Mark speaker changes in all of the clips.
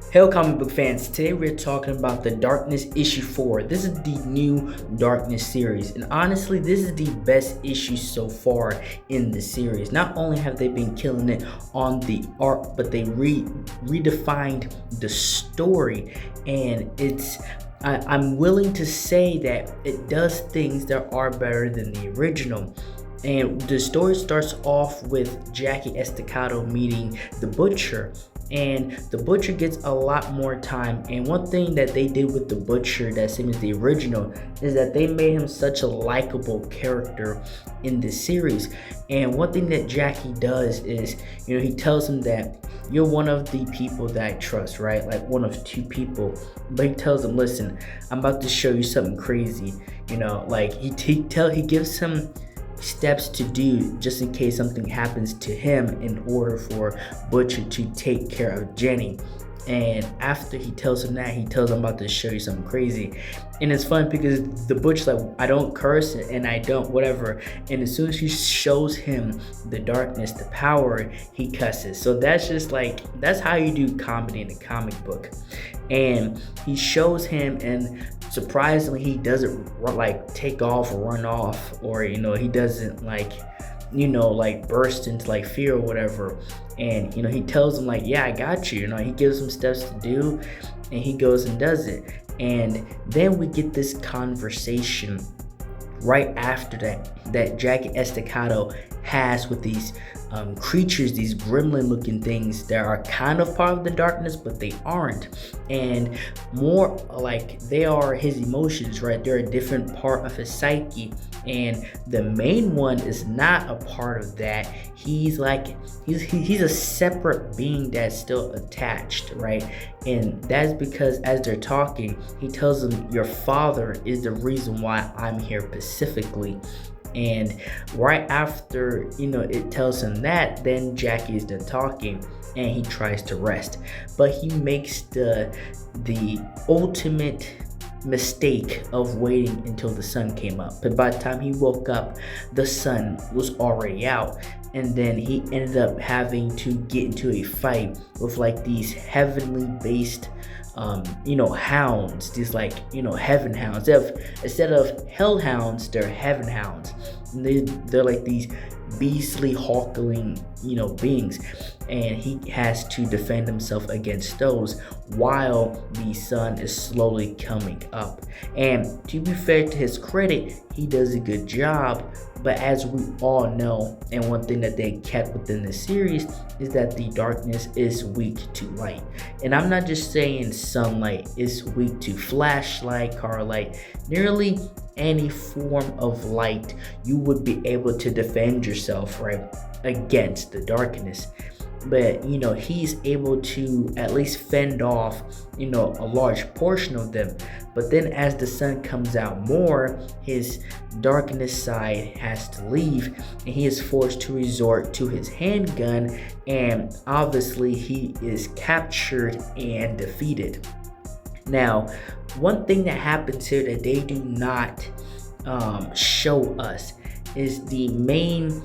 Speaker 1: Hello comic book fans, today we're talking about The Darkness issue 4. This is the new Darkness series, and honestly this is the best issue so far in the series. Not only have they been killing it on the art, but they redefined the story, and I'm willing to say that it does things that are better than the original. And the story starts off with Jackie Estacado meeting the Butcher, and the Butcher gets a lot more time. And one thing that they did with the Butcher that same as the original is that they made him such a likable character in this series. And one thing that Jackie does is, he tells him that you're one of the people that I trust, right? Like one of two people. But he tells him, listen, I'm about to show you something crazy. Like he gives him steps to do just in case something happens to him in order for Butcher to take care of Jenny. And after he tells him that, he tells him, I'm about to show you something crazy. And it's fun because the Butcher's like, I don't curse and I don't whatever. And as soon as he shows him the darkness, the power, he cusses. So that's how you do comedy in a comic book. And he shows him, and surprisingly he doesn't take off or run off, or he doesn't burst into fear or whatever. And he tells him yeah, I got you. He gives him steps to do, and he goes and does it. And then we get this conversation right after that Jackie Estacado has with these creatures, these gremlin looking things that are kind of part of the darkness, but they aren't. And more like they are his emotions, right? They're a different part of his psyche. And the main one is not a part of that. He's a separate being that's still attached, right? And that's because as they're talking, he tells him, your father is the reason why I'm here specifically. And right after it tells him that, then Jackie is done talking and he tries to rest, but he makes the ultimate mistake of waiting until the sun came up. But by the time he woke up, the sun was already out. And then he ended up having to get into a fight with these heavenly based hounds, these heaven hounds. Instead of hellhounds, they're heaven hounds. And they're like these beastly hawkling beings, and he has to defend himself against those while the sun is slowly coming up. And to be fair to his credit, he does a good job. But as we all know, and one thing that they kept within the series is that the darkness is weak to light. And I'm not just saying sunlight is weak to flashlight, car light, nearly any form of light you would be able to defend yourself, right, against the darkness. But he's able to at least fend off a large portion of them. But then as the sun comes out more, his darkness side has to leave, and he is forced to resort to his handgun, and obviously he is captured and defeated. Now, one thing that happens here that they do not show us is the main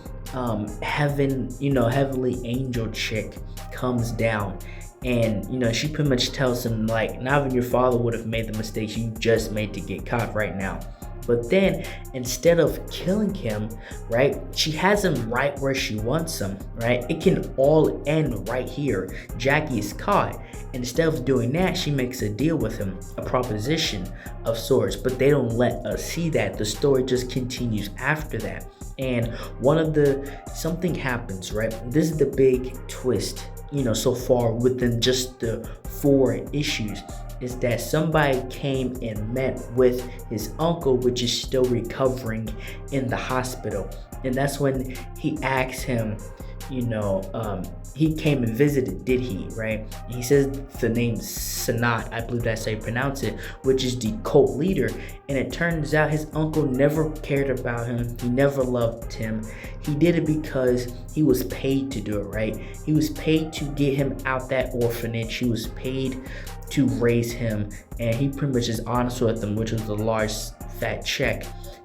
Speaker 1: heavenly angel chick comes down, and she pretty much tells him not even your father would have made the mistakes you just made to get caught right now. But then instead of killing him, right, she has him right where she wants him, right? It can all end right here. Jackie is caught. And instead of doing that, she makes a deal with him, a proposition of sorts. But they don't let us see that. The story just continues after that. And something happens, right? This is the big twist, so far within just the 4 issues, is that somebody came and met with his uncle, which is still recovering in the hospital. And that's when he asks him, he came and visited, did he, right? And he says the name Sanat, I believe that's how you pronounce it, which is the cult leader. And it turns out his uncle never cared about him. He never loved him. He did it because he was paid to do it, right? He was paid to get him out that orphanage. He was paid to raise him, and he pretty much is honest with him, which was a large fat check.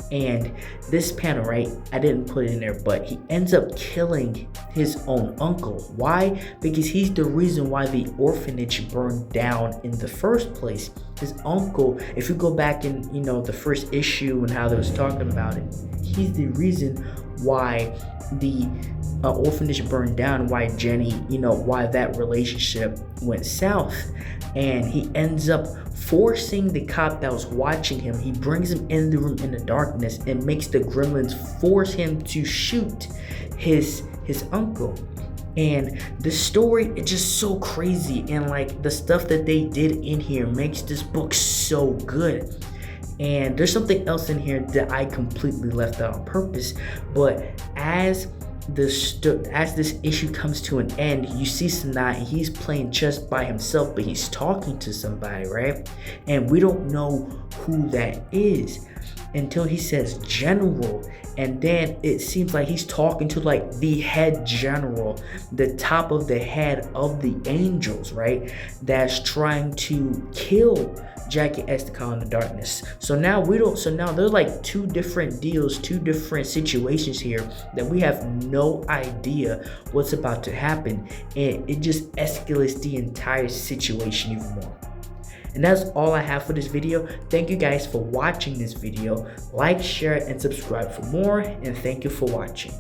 Speaker 1: And this panel, right, I didn't put it in there, but he ends up killing his own uncle. Why? Because he's the reason why the orphanage burned down in the first place. His uncle, if you go back in, the first issue and how they was talking about it, he's the reason why the orphanage burned down, why Jenny, why that relationship went south. And he ends up forcing the cop that was watching him, he brings him in the room in the darkness and makes the gremlins force him to shoot his uncle. And the story is just so crazy, and like the stuff that they did in here makes this book so good. And there's something else in here that I completely left out on purpose, but as this issue comes to an end, you see Sanaa, and he's playing chess by himself, but he's talking to somebody, right? And we don't know who that is until he says general, and then it seems like he's talking to like the head general, the top of the head of the angels, right? That's trying to kill Jackie Estacon in the darkness. So now there's like two different deals, two different situations here that we have no idea what's about to happen, and it just escalates the entire situation even more. And that's all I have for this video. Thank you guys for watching this video. Like, share, and subscribe for more, and thank you for watching.